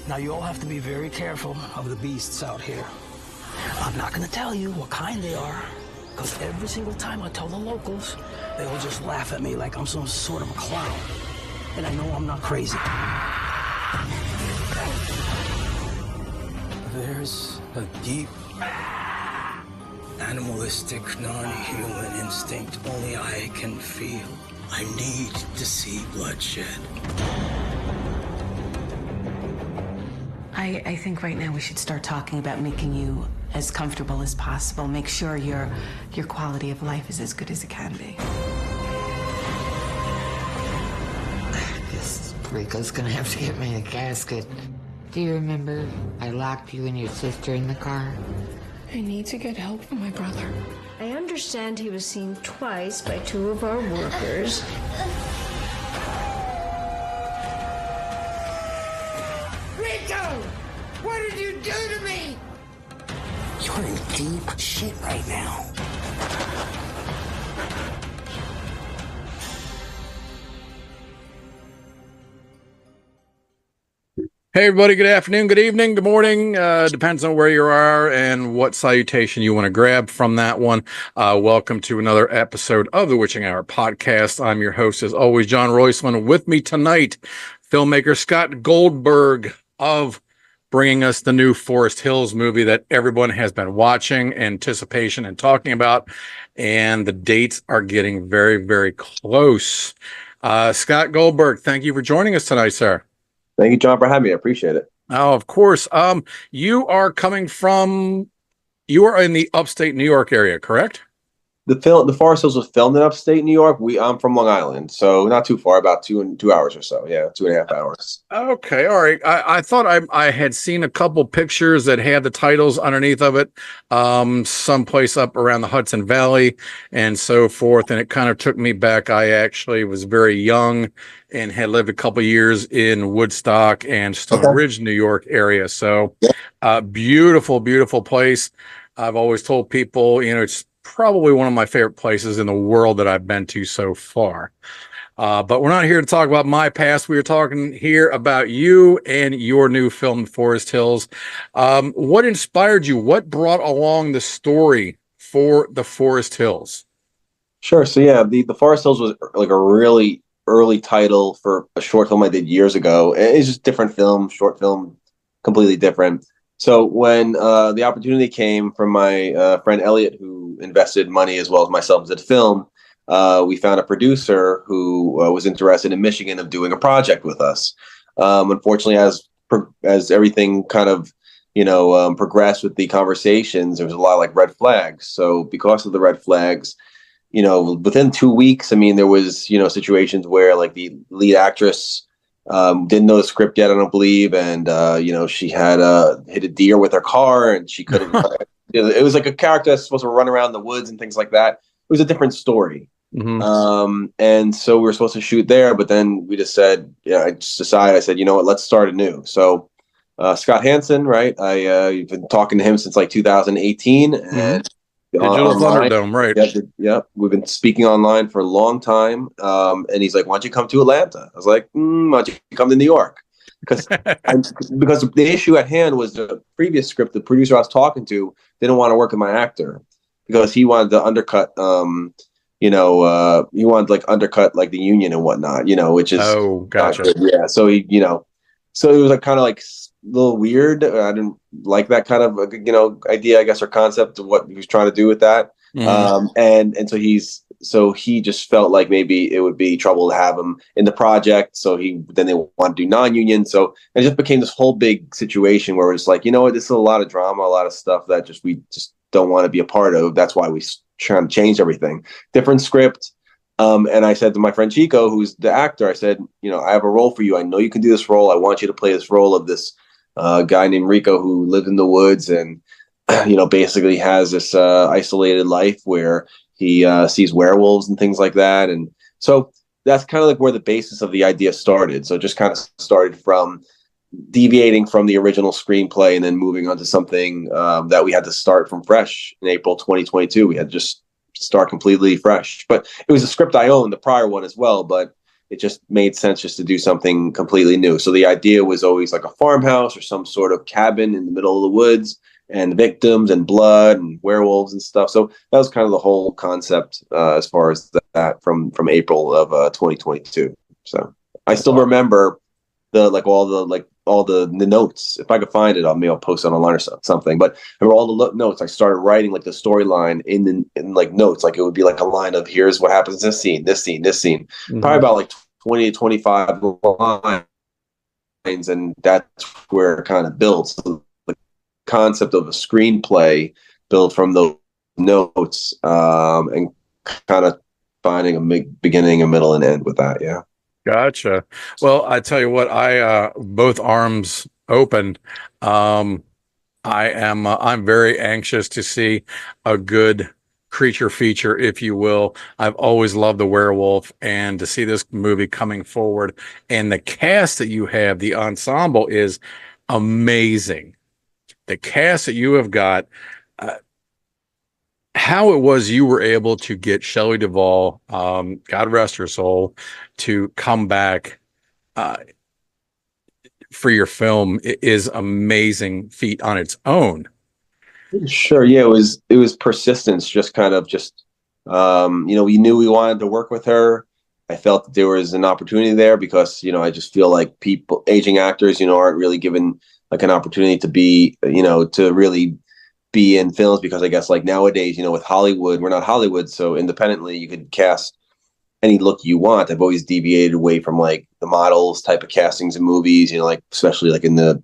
Now you all have to be very careful of the beasts out here. I'm not gonna tell you what kind they are, because every single time I tell the locals, they will just laugh at me like I'm some sort of a clown. And I know I'm not crazy. There's a deep, animalistic, non-human instinct only I can feel. I need to see bloodshed. I think right now we should start talking about making you as comfortable as possible. Make sure your quality of life is as good as it can be. I guess Rico's gonna have to get me a casket. Do you remember I locked you and your sister in the car? I need to get help from my brother. I understand he was seen twice by two of our workers. Rico! What did you do to me? You're in deep shit right now. Hey everybody, good afternoon, good evening, good morning. Depends on where you are and what salutation you want to grab from that one. Welcome to another episode of the Witching Hour podcast. I'm your host, as always, John Royceman. With me tonight, filmmaker Scott Goldberg of bringing us the new Forest Hills movie that everyone has been watching, anticipation and talking about. And the dates are getting very, very close. Scott Goldberg, thank you for joining us tonight, sir. Thank you, John, for having me. I appreciate it. Oh, of course. You are in the upstate New York area, correct? The Forest Hills was filmed in upstate New York. I'm from Long Island, so not too far, about 2 hours or so. Yeah, 2.5 hours. Okay, all right. I thought I had seen a couple pictures that had the titles underneath of it, someplace up around the Hudson Valley and so forth, and it kind of took me back. I actually was very young and had lived a couple years in Woodstock and Stone Ridge, New York area. So, beautiful, beautiful place. I've always told people, it's probably one of my favorite places in the world that I've been to so far. But we're not here to talk about my past. We are talking here about you and your new film, Forest Hills. What inspired you? What brought along the story for the Forest Hills? Sure. So yeah, the Forest Hills was like a really early title for a short film I did years ago. It's just different film, short film, completely different. So when the opportunity came from my friend Elliot, who invested money as well as myself into the film, we found a producer who was interested in Michigan of doing a project with us. Unfortunately, as everything kind of progressed with the conversations, there was a lot of like red flags. So because of the red flags, within 2 weeks, there was situations where like the lead actress didn't know the script yet, I don't believe, and she had hit a deer with her car, and she couldn't. It was like a character that's supposed to run around the woods and things like that. It was a different story. Mm-hmm. And so we were supposed to shoot there, but then we just said, I said, you know what, let's start anew. So Scott Hansen, right? I've been talking to him since like 2018, mm-hmm. and Digital Thunderdome, right? Yep. We've been speaking online for a long time. And he's like, why don't you come to Atlanta? I was like, why don't you come to New York? Because the issue at hand was the previous script. The producer I was talking to didn't want to work with my actor because he wanted to undercut, he wanted to like undercut like the union and whatnot, which is, gotcha. Yeah. So so it was like kind of like a little weird. I didn't like that kind of idea, I guess, or concept of what he was trying to do with that. Mm-hmm. And so he just felt like maybe it would be trouble to have him in the project. So then they want to do non-union. So it just became this whole big situation where it's like, this is a lot of drama, a lot of stuff that we just don't want to be a part of. That's why we trying to change everything. Different script. And I said to my friend Chico, who's the actor, I said, I have a role for you. I know you can do this role. I want you to play this role of this guy named Rico who lived in the woods and, basically has this isolated life where he sees werewolves and things like that. And so that's kind of like where the basis of the idea started. So it just kind of started from deviating from the original screenplay and then moving on to something that we had to start from fresh in April 2022. We had to just start completely fresh. But it was a script I owned, the prior one as well. But it just made sense just to do something completely new. So the idea was always like a farmhouse or some sort of cabin in the middle of the woods, and victims and blood and werewolves and stuff. So that was kind of the whole concept as far as that from April of 2022. So I still remember all the notes. If I could find it, I'll post it online or something. But I remember all the notes. I started writing like the storyline in like notes. Like it would be like a line of here's what happens in this scene, this scene, this scene. Mm-hmm. Probably about like 20 to 25 lines, and that's where it kind of builds. So the concept of a screenplay built from those notes, and kind of finding a beginning, a middle, and end with that. Yeah. Gotcha. Well, I tell you what, I both arms open. I'm very anxious to see a good creature feature, if you will. I've always loved the werewolf, and to see this movie coming forward, and the cast that you have, the ensemble is amazing. The cast that you have got, how it was you were able to get Shelley Duvall, God rest her soul, to come back for your film is amazing feat on its own. Sure. Yeah, it was persistence, just kind of we knew we wanted to work with her. I felt that there was an opportunity there because, I just feel like aging actors, aren't really given like an opportunity to be, to really be in films, because I guess like nowadays, with Hollywood, we're not Hollywood, so independently you could cast any look you want. I've always deviated away from like the models type of castings in movies, like especially like in the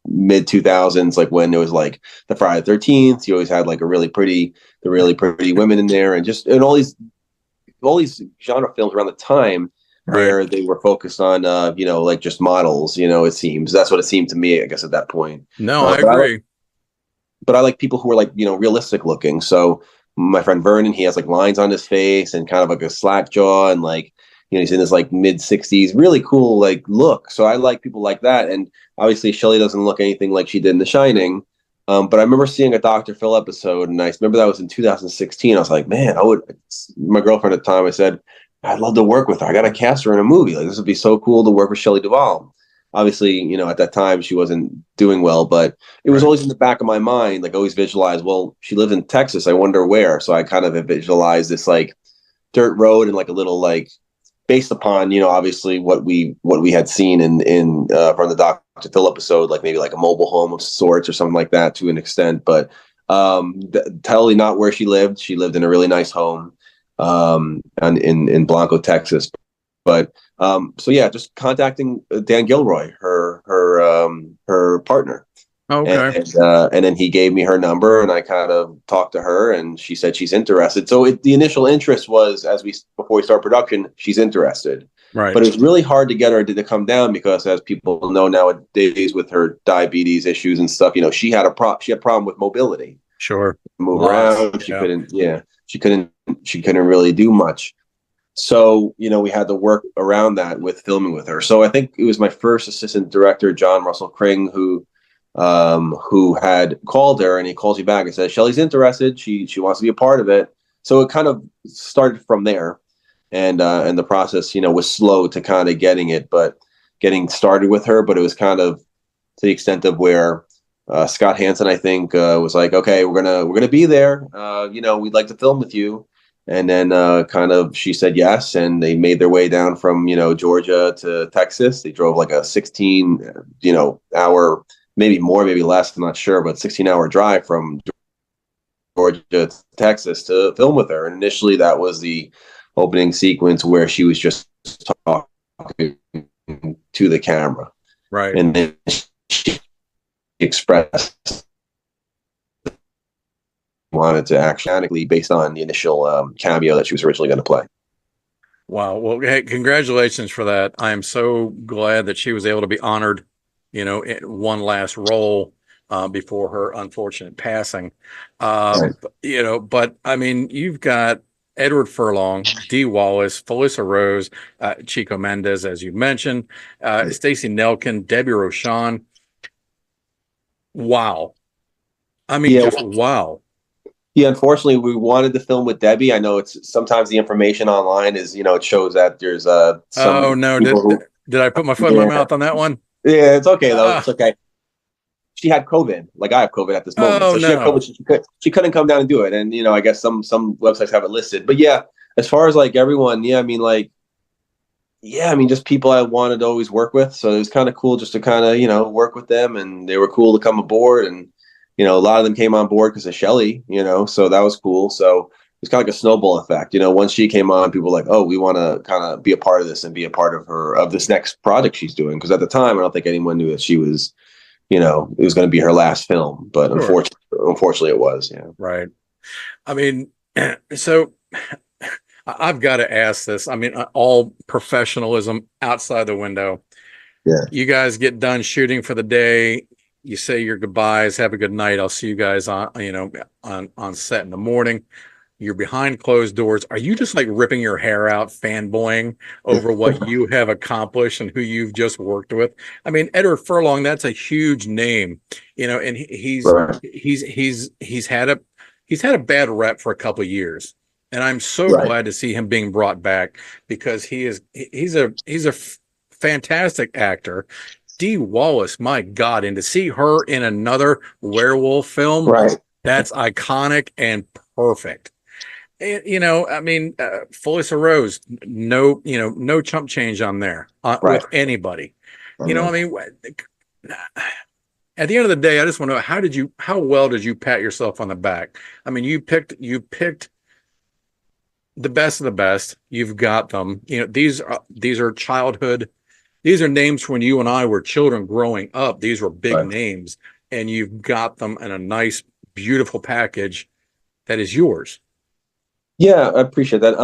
mid 2000s, like when it was like the Friday the 13th, you always had like the really pretty women in there, and all these genre films around the time where they were focused on like just models. It seems that's what it seemed to me, I guess, at that point. No, I agree. But I like people who are like, realistic looking. So my friend Vernon, he has like lines on his face and kind of like a slack jaw, and like, he's in his like mid 60s, really cool like look. So I like people like that. And obviously Shelley doesn't look anything like she did in The Shining. But I remember seeing a Dr. Phil episode, and I remember that was in 2016. I was like, man, my girlfriend at the time, I said, I'd love to work with her. I got to cast her in a movie. Like, this would be so cool to work with Shelley Duvall. Obviously, at that time she wasn't doing well, but it was always in the back of my mind. Like, always visualized, well, she lived in Texas. I wonder where. So I kind of visualized this like dirt road and like a little like, based upon, obviously what we had seen in from the Dr. Phil episode, like maybe like a mobile home of sorts or something like that to an extent, but totally not where she lived. She lived in a really nice home and in Blanco, Texas. But so yeah, just contacting Dan Gilroy, her partner. Okay. And then he gave me her number, and I kind of talked to her, and she said she's interested. So the initial interest was, before we start production, she's interested. Right. But it was really hard to get her to come down because, as people know nowadays, with her diabetes issues and stuff, she had a problem with mobility. Sure. Move around. She couldn't. Yeah. She couldn't really do much. So, we had to work around that with filming with her. So I think it was my first assistant director, John Russell Kring, who had called her, and he calls me back and says, Shelley's interested. She wants to be a part of it. So it kind of started from there. And the process, was slow to kind of getting started with her, but it was kind of to the extent of where Scott Hansen, I think, was like, okay, we're gonna be there. We'd like to film with you. And then kind of she said yes, and they made their way down from Georgia to Texas. They drove like a 16 hour, maybe more, maybe less, I'm not sure, but 16-hour drive from Georgia to Texas to film with her. And initially that was the opening sequence where she was just talking to the camera. Right. And then she expressed wanted to actually, based on the initial cameo that she was originally going to play. Wow. Well, hey, congratulations for that. I am so glad that she was able to be honored, in one last role before her unfortunate passing. Right. But I mean, you've got Edward Furlong, Dee Wallace, Felissa Rose, Chico Mendes, as you mentioned, Stacey Nelkin, Debbie Rochon. Wow. I mean, just wow. Yeah, unfortunately, we wanted to film with Debbie. I know it's sometimes the information online is, it shows that there's Oh some no, people who, did I put my foot in my yeah, mouth on that one? yeah, it's okay though. Uh, It's okay. She had COVID, like I have COVID at this moment. oh So she had no. COVID. She couldn't come down and do it. And I guess some websites have it listed. But yeah, as far as like everyone, yeah, I mean like, yeah, I mean just people I wanted to always work with. So it was kind of cool just to kind of work with them, and they were cool to come aboard. And a lot of them came on board because of Shelly. So that was cool. So it's kind of like a snowball effect. Once she came on, people were like, oh, we want to kind of be a part of this and be a part of this next project she's doing. Because at the time, I don't think anyone knew that she was it was going to be her last film, but Sure. unfortunately it was. Yeah. Right. I mean, so I've got to ask this. I mean, all professionalism outside the window. Yeah. You guys get done shooting for the day. You say your goodbyes. Have a good night. I'll see you guys on set in the morning. You're behind closed doors. Are you just like ripping your hair out, fanboying over what you have accomplished and who you've just worked with? I mean, Edward Furlong, that's a huge name, and Right. he's had a bad rep for a couple of years, and I'm so Right. glad to see him being brought back because he's a fantastic actor. Dee Wallace, my God, and to see her in another werewolf film, Right. that's iconic and perfect. I mean, Felissa Rose, no chump change on there Right. with anybody. I mean, at the end of the day, I just want to know how well did you pat yourself on the back? I mean, you picked the best of the best. You've got them. These are childhood. These are names when you and I were children growing up. These were big Right. names, and you've got them in a nice, beautiful package that is yours. Yeah, I appreciate that.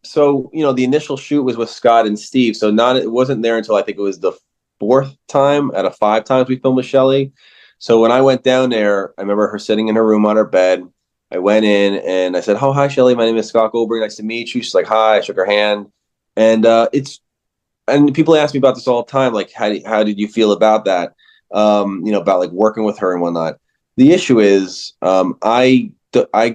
So the initial shoot was with Scott and Steve, so it wasn't there until I think it was the fourth time out of 5 times we filmed with Shelley. So when I went down there, I remember her sitting in her room on her bed. I went in and I said, "Oh, hi, Shelley. My name is Scott Goldberg. Nice to meet you." She's like, "Hi." I shook her hand, and and people ask me about this all the time, like, how did you feel about that? About like working with her and whatnot. The issue is, I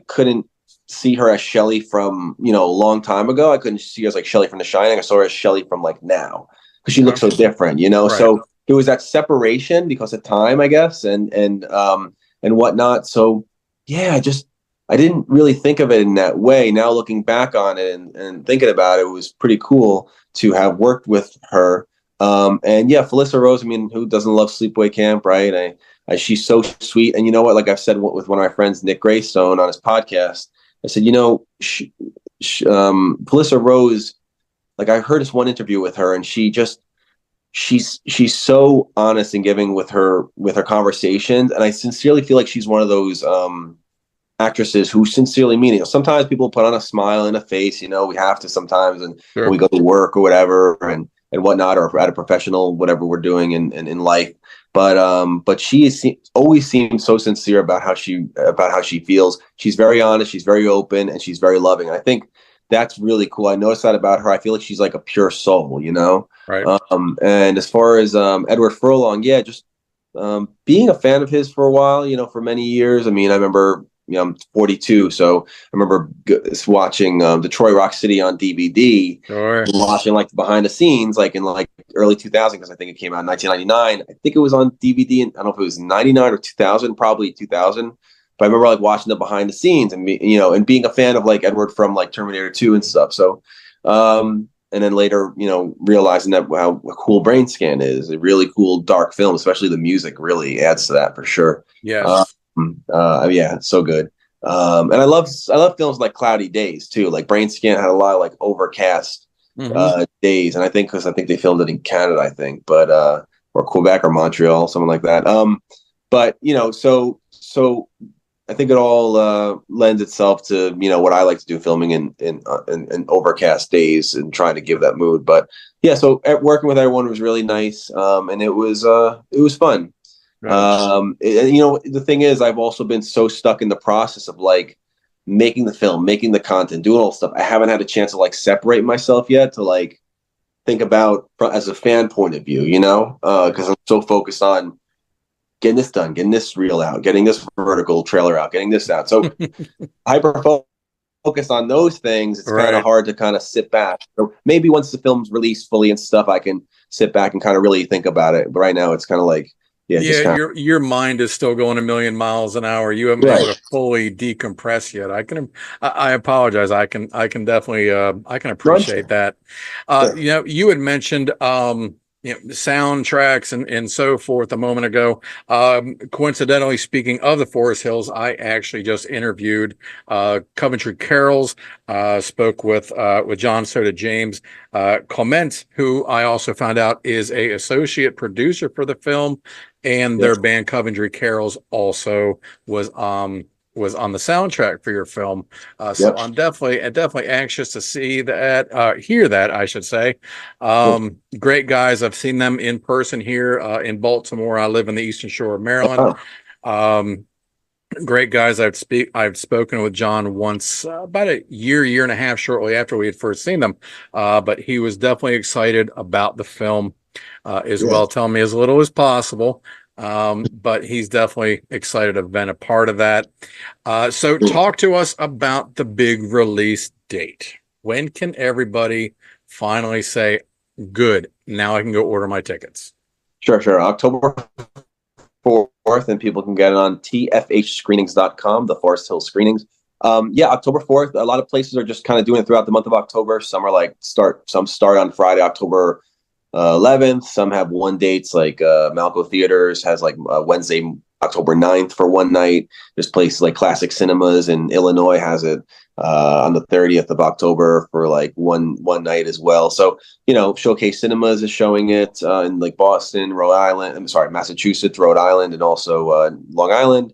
couldn't see her as Shelley from a long time ago. I couldn't see her as like Shelley from The Shining. I saw her as Shelley from like now because she looks so different. Right. So there was that separation because of time, I guess, and whatnot. So yeah, I didn't really think of it in that way. Now looking back on it and thinking about it, it was pretty cool to have worked with her. And yeah, Felissa Rose, I mean, who doesn't love Sleepaway Camp, right? She's so sweet. And you know what? Like I've said with one of my friends, Nick Greystone, on his podcast, I said, Felissa Rose, like I heard this one interview with her, and she's so honest and giving with her conversations. And I sincerely feel like she's one of those actresses who sincerely mean it. Sometimes people put on a smile and a face, we have to sometimes, and Sure. when we go to work or whatever and whatnot, or at a professional, whatever we're doing in life. But she always seems so sincere about how she feels. She's very honest, she's very open, and she's very loving. And I think that's really cool. I noticed that about her. I feel like she's like a pure soul, Right. And as far as Edward Furlong, yeah, just being a fan of his for a while, for many years. I mean, I remember, I'm 42, so I remember watching Detroit Rock City on DVD, Sure. watching like behind the scenes, like in like early 2000, because I think it came out in 1999. I think it was on DVD, and I don't know if it was 99 or 2000, probably 2000. But I remember like watching the behind the scenes and and being a fan of like Edward from like Terminator 2 and stuff. So, and then later, realizing that how cool Brain Scan is, a really cool dark film, especially the music really adds to that for sure. Yes. Yeah, it's so good. And I love films like Cloudy Days too. Like Brain Scan had a lot of like overcast days, and I think they filmed it in Canada, I think, but or Quebec or Montreal, something like that. But so I think it all lends itself to what I like to do, filming in overcast days and trying to give that mood. But yeah, so working with everyone was really nice, and it was fun. And the thing is, I've also been so stuck in the process of like making the film, making the content, doing all the stuff. I haven't had a chance to like separate myself yet to like think about as a fan point of view, because I'm so focused on getting this done, getting this reel out, getting this vertical trailer out, getting this out. So hyper focused on those things, it's kind of hard to kind of sit back. So maybe once the film's released fully and stuff, I can sit back and kind of really think about it. But right now, it's kind of like, just kind of, your mind is still going a million miles an hour. You haven't been able to fully decompress yet. I apologize. I can definitely I can appreciate that. You had mentioned soundtracks and so forth a moment ago. Coincidentally, speaking of the Forest Hills, I actually just interviewed Coventry Carols, spoke with John Soda James Clement, who I also found out is a associate producer for the film, and their band Coventry Carols also was on the soundtrack for your film. So I'm definitely anxious to see that, hear that, I should say. Great guys. I've seen them in person here in Baltimore. I live in the Eastern Shore of Maryland. Great guys. I've spoken with John once about a year and a half shortly after we had first seen them. But he was definitely excited about the film as well. Tell me as little as possible. But he's definitely excited to have been a part of that. So talk to us about the big release date. When can everybody finally say, good, now I can go order my tickets? Sure. October 4th, and people can get it on tfhscreenings.com, the Forest Hills Screenings. October 4th. A lot of places are just kind of doing it throughout the month of October. Some are some start on Friday, October 11th. Some have one dates, like Malco Theaters has like Wednesday, October 9th for one night. There's places like Classic Cinemas in Illinois has it on the 30th of October for like one night as well. So, Showcase Cinemas is showing it in like Boston, Massachusetts, Rhode Island, and also Long Island.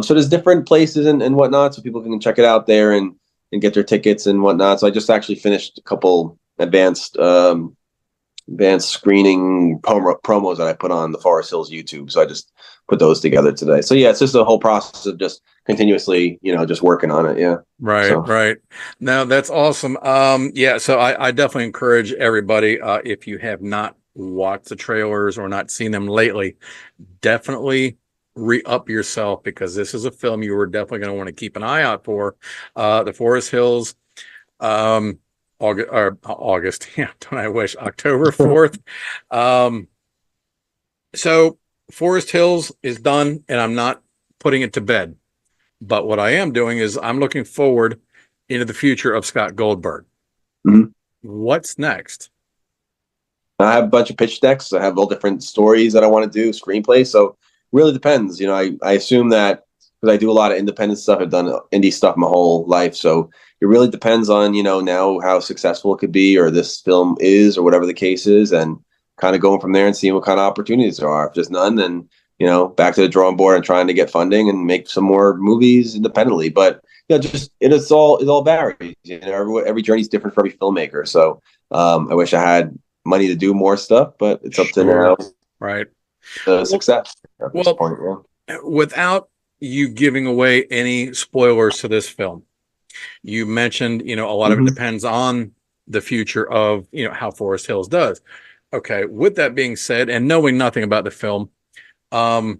So there's different places and whatnot, so people can check it out there and get their tickets and whatnot. So I just actually finished a couple advanced screening promos that I put on the Forest Hills YouTube. So I just put those together today. So it's just a whole process of just continuously, just working on it. Yeah. Right. No, that's awesome. So I definitely encourage everybody, if you have not watched the trailers or not seen them lately, definitely re-up yourself, because this is a film you are definitely going to want to keep an eye out for. The Forest Hills, August. Yeah, don't I wish. October 4th. So Forest Hills is done, and I'm not putting it to bed. But what I am doing is I'm looking forward into the future of Scott Goldberg. Mm-hmm. What's next? I have a bunch of pitch decks. I have all different stories that I want to do, screenplays. So really depends. I assume that because I do a lot of independent stuff. I've done indie stuff my whole life. So it really depends on, now how successful it could be, or this film is, or whatever the case is, and kind of going from there and seeing what kind of opportunities there are. If there's none, then, back to the drawing board and trying to get funding and make some more movies independently. But, it all varies. Every journey is different for every filmmaker. So I wish I had money to do more stuff, but it's up to now. Right. The success at this point. Yeah. Without you giving away any spoilers to this film, you mentioned, a lot of it depends on the future of, how Forest Hills does. Okay. With that being said, and knowing nothing about the film, how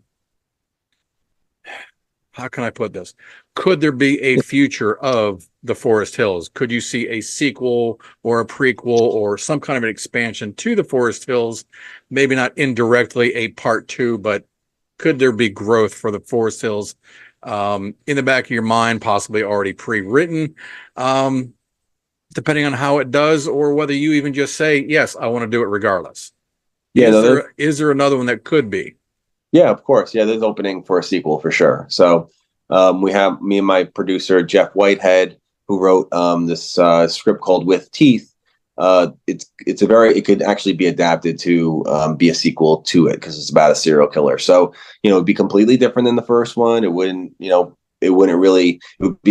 can I put this? Could there be a future of the Forest Hills? Could you see a sequel or a prequel or some kind of an expansion to the Forest Hills? Maybe not indirectly a part 2, but could there be growth for the Forest Hills in the back of your mind, possibly already pre-written, depending on how it does, or whether you even just say, yes, I want to do it regardless? Is there another one that could be? Yeah, of course. Yeah, there's opening for a sequel for sure. So we have me and my producer, Jeff Whitehead, who wrote this script called With Teeth. It could actually be adapted to be a sequel to it, because it's about a serial killer. So, it'd be completely different than the first one. It would be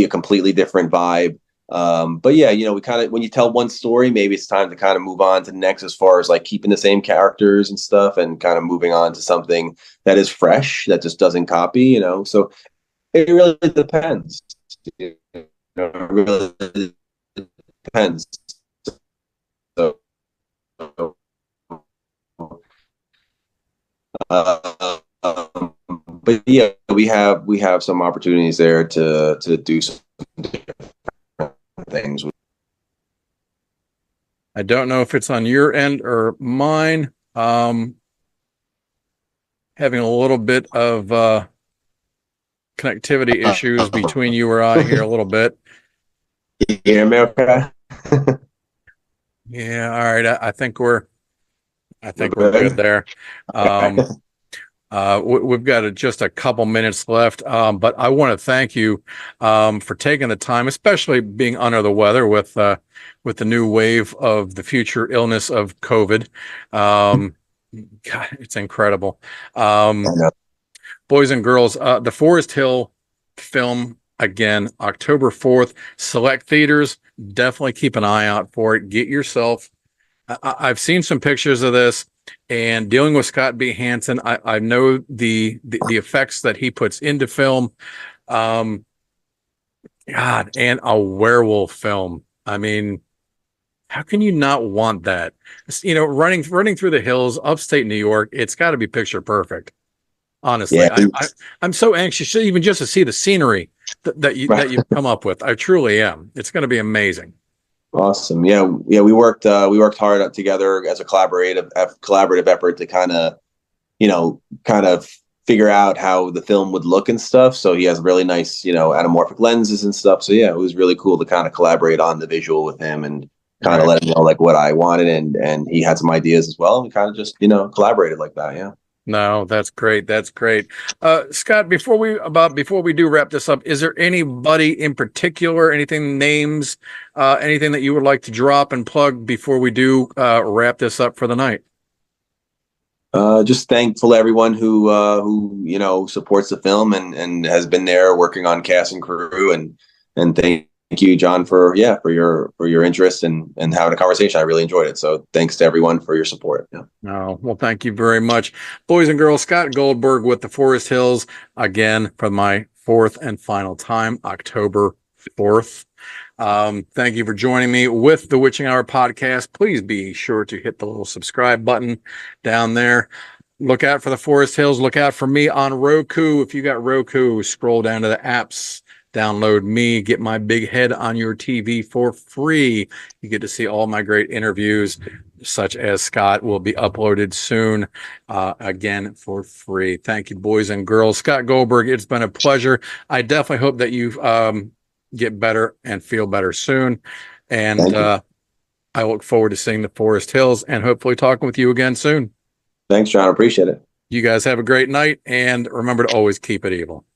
a completely different vibe. But yeah, we kind of, when you tell one story, maybe it's time to kind of move on to the next, as far as like keeping the same characters and stuff, and kind of moving on to something that is fresh, that just doesn't copy, so it really depends. It really depends. So, but yeah, we have some opportunities there to do some different things. I don't know if it's on your end or mine. Having a little bit of connectivity issues between you or I here a little bit. You hear me okay? Yeah, all right. I think we're We're good good? there. Okay. We've got just a couple minutes left, but I want to thank you for taking the time, especially being under the weather with the new wave of the future illness of COVID. God, it's incredible. I know. Boys and girls, the Forest Hill film again, October 4th, select theaters. Definitely keep an eye out for it. Get yourself. I've seen some pictures of this, and dealing with Scott B. Hansen, I know the effects that he puts into film. God, and a werewolf film. I mean, how can you not want that? You know, running through the hills, upstate New York. It's got to be picture perfect. Honestly, Yeah. I'm so anxious, even just to see the scenery that you've come up with. I truly am. It's going to be amazing. Awesome. Yeah. Yeah. We worked hard together as a collaborative effort to kind of figure out how the film would look and stuff. So he has really nice, anamorphic lenses and stuff. So yeah, it was really cool to kind of collaborate on the visual with him and kind of let him know like what I wanted. And he had some ideas as well. And we kind of just, collaborated like that. Yeah. No, that's great. That's great. Scott, before we do wrap this up, is there anybody in particular, names, anything that you would like to drop and plug before we do wrap this up for the night? Just thankful to everyone who supports the film and has been there working on cast and crew and thank you, John, for your interest and having a conversation. I really enjoyed it. So thanks to everyone for your support. Yeah. Oh, well, thank you very much. Boys and girls, Scott Goldberg with the Forest Hills again for my fourth and final time, October 4th. Thank you for joining me with the Witching Hour podcast. Please be sure to hit the little subscribe button down there. Look out for the Forest Hills. Look out for me on Roku. If you got Roku, scroll down to the apps. Download me, get my big head on your TV for free. You get to see all my great interviews, such as Scott, will be uploaded soon, again for free. Thank you, boys and girls. Scott Goldberg, it's been a pleasure. I definitely hope that you get better and feel better soon. And I look forward to seeing the Forest Hills and hopefully talking with you again soon. Thanks, John. I appreciate it. You guys have a great night, and remember to always keep it evil.